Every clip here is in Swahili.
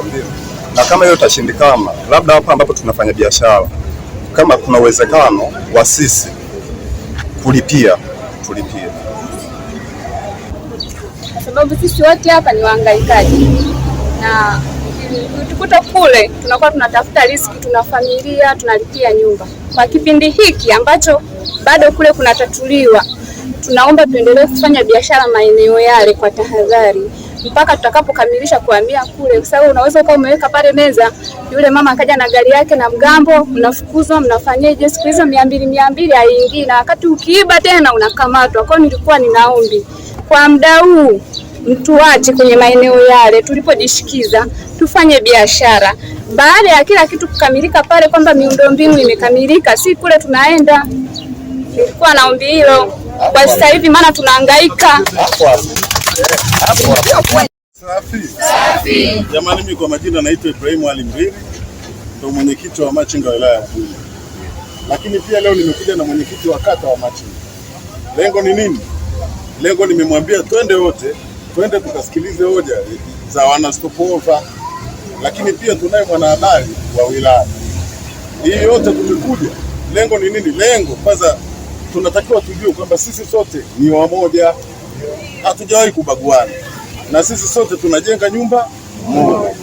miundombinu, na kama hiyo itashindikana, labda hapa ambapo tunafanya biashara, kama kuna uwezekano wa sisi tulipie, kwa sababu sisi wote hapa ni wahangaikaji, na tukikuta kule tunakuwa tunatafuta riziki, tuna familia, tunalipia nyumba. Kwa kipindi hiki ambacho bado kule kunatatuliwa, tunaomba tuendelee kufanya biashara maeneo yale kwa tahadhari mpaka tutakapokamilisha kuhamia kule, kwa sababu unaweza kuwa umeweka pale meza, yule mama akaja na gari yake na mgambo, mnafukuzwa, mnafanyaje? Siku hizo 200 haingii, na wakati ukiiba tena unakamatwa. Kwa hiyo nilikuwa ninaombi kwa muda huu mtuache kwenye maeneo yale tulipojishikiza, tufanye biashara. Baada ya kila kitu kukamilika pale, kwamba miundombinu imekamilika, si kule tunaenda. Nilikuwa naombi hilo kwa sasa hivi, maana tunahangaika. Safi. Jamani, mimi kwa majina naitwa Ibrahim Ali Mbiri, ndio mwenyekiti wa machinga wilaya ya Mbulu. Lakini pia leo nimekuja na mwenyekiti wa kata wa machinga. Lengo ni nini? Lengo nimemwambia twende tukasikilize hoja za wana stopover, lakini pia tunaye mwanahabari wa wilaya. Hii yote tumekuja, lengo ni nini? Lengo kwanza tunatakiwa tujue kwamba sisi sote ni wamoja, hatujawahi kubaguana, na sisi sote tunajenga nyumba moja.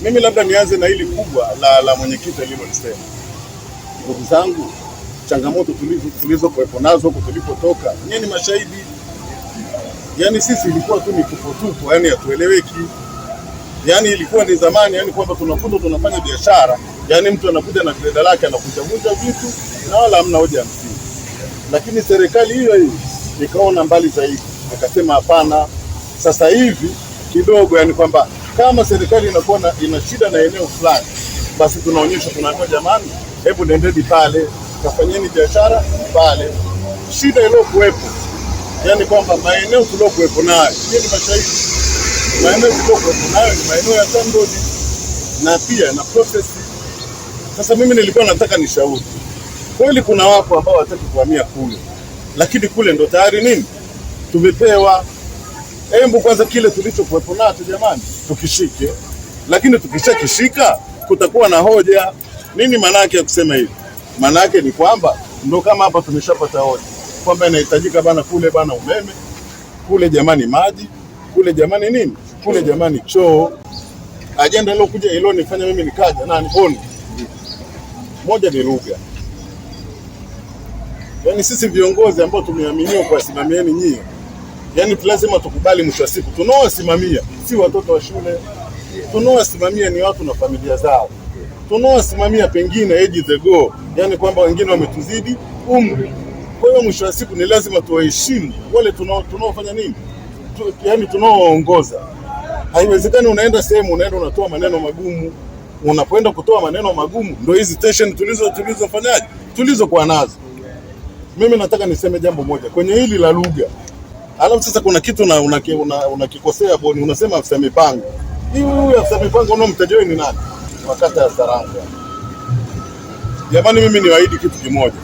Mimi labda nianze na hili kubwa la mwenyekiti alilolisema. Ndugu zangu, changamoto tulizokuwepo nazo huko tulipotoka, nyinyi ni mashahidi. Yaani sisi ilikuwa tu ni tupo, yani hatueleweki. Yaani ilikuwa ni zamani, yani kwamba tunakuja tunafanya biashara, yani mtu anakuja na greda lake anavunja vitu na wala hamna hoja ya msingi. Lakini serikali hiyo ikaona mbali zaidi, akasema hapana, sasa hivi kidogo, yani kwamba kama serikali inakuwa ina shida na eneo fulani, basi tunaonyesha, tunaambia jamani, hebu nendeni pale kafanyeni biashara pale. Shida iliyokuwepo, yani kwamba maeneo tuliokuwepo nayo, ni mashahidi, maeneo tuliokuwepo nayo ni maeneo ya TANROADS na pia na process. Sasa mimi nilikuwa nataka nishauri, kweli kuna watu ambao wataki kuhamia kule, lakini kule ndo tayari nini tumepewa. Hebu kwanza kile tulichokuwepo nacho jamani tukishike, lakini tukishakishika kutakuwa na hoja. Nini maana yake ya kusema hivi? Maana yake ni kwamba ndo kama hapa tumeshapata hoja kwamba inahitajika bana kule bana umeme, kule jamani maji, kule jamani nini, kule jamani choo. Ajenda leo kuja ilo nifanya mimi nikaja na nipone. Moja ni lugha. Yaani sisi viongozi ambao tumeaminiwa kuwasimamieni nyinyi, yaani lazima tukubali mwisho wa siku tunaowasimamia si watoto wa shule, tunaowasimamia ni watu na familia zao, tunaowasimamia pengine age the go, yaani kwamba wengine wametuzidi umri. Kwa hiyo mwisho wa siku ni lazima tuwaheshimu wale tunaofanya nini, yaani tunaoongoza. Haiwezekani unaenda sehemu unatoa maneno magumu. Unapoenda kutoa maneno magumu ndio hizi tension tulizofanyaje tulizokuwa nazo. Mimi nataka niseme jambo moja kwenye hili la lugha. Alafu sasa kuna kitu unakikosea Boni, unasema afisa mipango. Huyu afisa mipango unomtaja wewe ni nani? Wakati ya Saranga. Jamani, mimi niwaahidi kitu kimoja.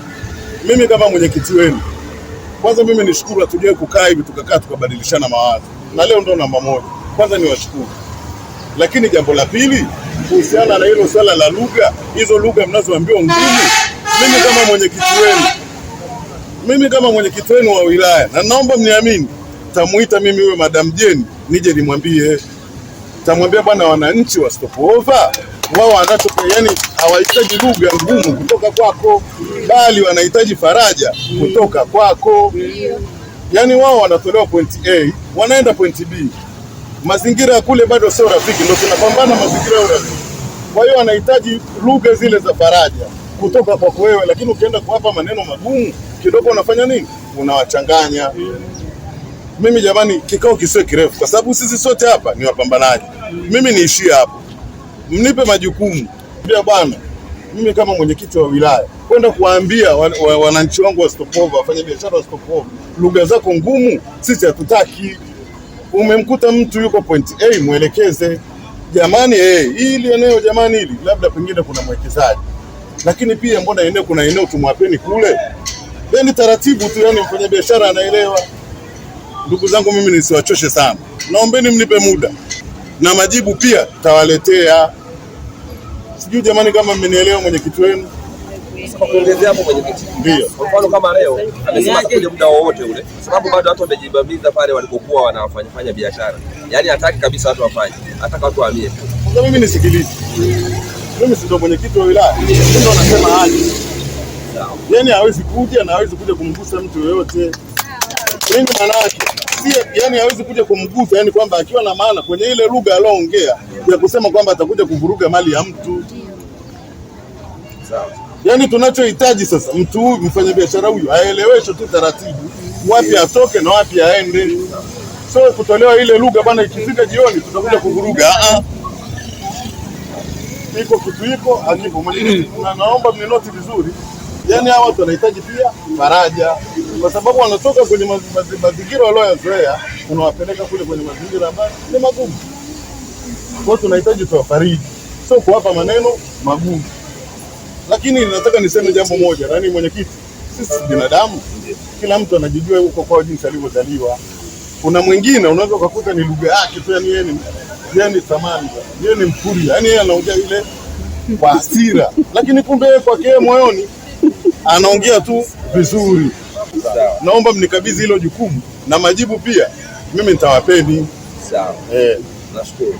Mimi kama mwenyekiti wenu, kwanza mimi nishukuru atuje kukaa hivi tukakaa tukabadilishana mawazo. Na leo ndo namba moja. Kwanza niwashukuru. Lakini jambo la pili, kuhusiana na hilo swala la lugha, hizo lugha mnazoambiwa ngumu, mimi kama mwenyekiti wenu wa wilaya, na naomba mniamini, tamuita mimi huyo Madam Jeni nije nimwambie, tamwambia bwana, wananchi wa stopover wao yani hawahitaji lugha ngumu kutoka kwako, bali wanahitaji faraja kutoka kwako. Yani wao wanatolewa point A, wanaenda point B. Mazingira kule bado sio rafiki, ndio tunapambana mazingira ya rafiki. Kwa hiyo wanahitaji lugha zile za faraja kutoka kwako wewe, lakini ukienda kuwapa maneno magumu kidogo unafanya nini? Unawachanganya. Mimi jamani, kikao kisiwe kirefu kwa sababu sisi sote hapa ni wapambanaji. Mimi niishie hapo. Mnipe majukumu. Pia bwana, mimi kama mwenyekiti wa wilaya kwenda kuwaambia wananchi wangu wa stopover, wafanye biashara wa stopover, lugha zako ngumu sisi hatutaki. Umemkuta mtu yuko point A, muelekeze jamani, hili eneo jamani, hili labda pengine kuna mwekezaji, lakini pia mbona kuna eneo tumwapeni kule. Yaani taratibu tu, yani mfanya biashara anaelewa. Ndugu zangu, mimi nisiwachoshe sana, naombeni mnipe muda. na majibu pia tawaletea. Sijui jamani kama mmenielewa mwenyekiti wenu. Kwa kuongezea hapo mwenyekiti, ndio kwa mfano kama leo amesema atakuja muda wowote ule, sababu bado watu wamejibamiza pale walipokuwa wanafanya biashara. Yaani hataki kabisa watu wafanye, hataka watu wahamie. Sasa mimi nisikilize, mimi si ndo mwenyekiti wa wilaya, ndio nasema aje. Yaani hawezi kuja na hawezi kuja kumgusa mtu yoyote. Nini maana yake? Si yani hawezi kuja kumgusa, yani kwamba akiwa na maana kwenye ile lugha aliyoongea ya kusema kwamba atakuja kuvuruga mali ya mtu. Sawa. Yaani tunachohitaji sasa mtu huyu mfanyabiashara huyu aeleweshwe tu taratibu wapi atoke na wapi aende. So kutolewa ile lugha bwana, ikifika jioni tutakuja kuvuruga. Iko kitu iko hakipo. Mwenyekiti, naomba mninoti vizuri. Yaani hawa watu wanahitaji pia faraja, kwa sababu wanatoka kwenye mazingira walioyazoea, unawapeleka kule kwenye mazingira ambayo ni magumu. Kwa hiyo tunahitaji tuwafariji, sio kuwapa maneno magumu. Lakini nataka niseme jambo moja, nani mwenyekiti, sisi binadamu, kila mtu anajijua huko kwa jinsi alivyozaliwa. Kuna mwingine unaweza ukakuta ni lugha yake tu, yani yeye ni samani, yeye ni Mkuria, yani yeye anaongea ile kwa hasira, lakini kumbe kwake moyoni anaongea tu vizuri. Naomba mnikabidhi hilo jukumu na majibu pia mimi nitawapeni. Sawa. Nashukuru.